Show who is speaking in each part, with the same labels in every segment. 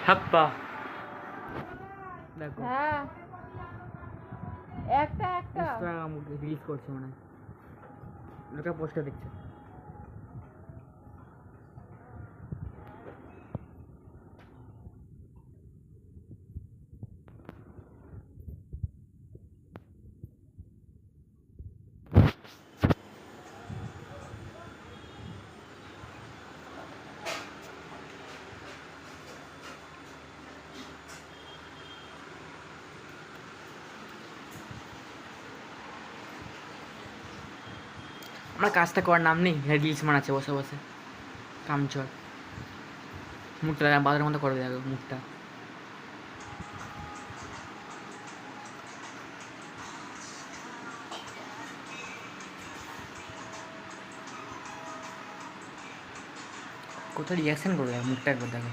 Speaker 1: হাপ্পা দেখো
Speaker 2: হ্যাঁ একটা
Speaker 1: ইনস্টাগ্রাম রিলস করছে মনে হয়, লোকে পোস্টে দেখছে। আমরা কাজটা করার নাম নেই, রিলস বানাচ্ছে বসে বসে কামচর। মুখটা বাজারের মতো করে দেবে মুখটা। কোথাও রিয়াকশন করে দেয় মুখটা একবার দেখো।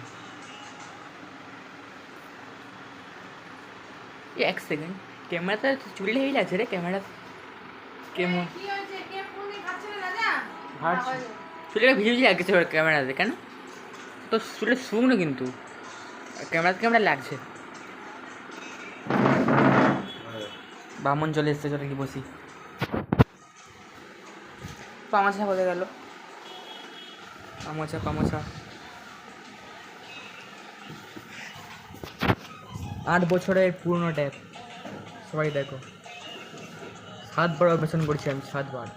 Speaker 1: এক সেকেন্ড, ক্যামেরাটা চুললে হেই লাগছে রে ক্যামেরা। কেমন চুলটা ভিজে ভিজে লাগছে ক্যামেরাতে, কেন তো চুলে শুকনো কিন্তু ক্যামেরাতে ক্যামেরা লাগছে। বামন চলে এসছে, চলে কি বসি। পামাচা কোথায় গেল? পামাচা 8 বছরের পুরনো ট্যাপ, সবাই দেখো। 7 বার অপারেশন করছি আমি, 7 বার।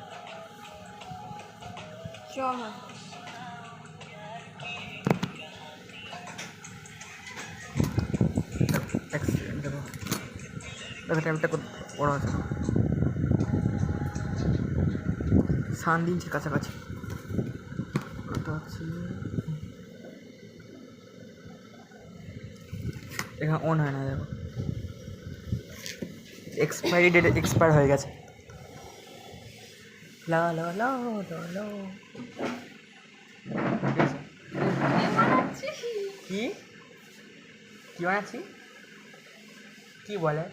Speaker 1: দেখো দেখো ট্যাপটা কত বড় আছে, 7 ইঞ্চির কাছাকাছি। কত আছে এখানে অন হয় না, দেখো এক্সপায়ারি ডেট এক্সপায়ার হয়ে গেছে। লা লা লা লা লা। কি কি বানাচ্ছি? কি বলে?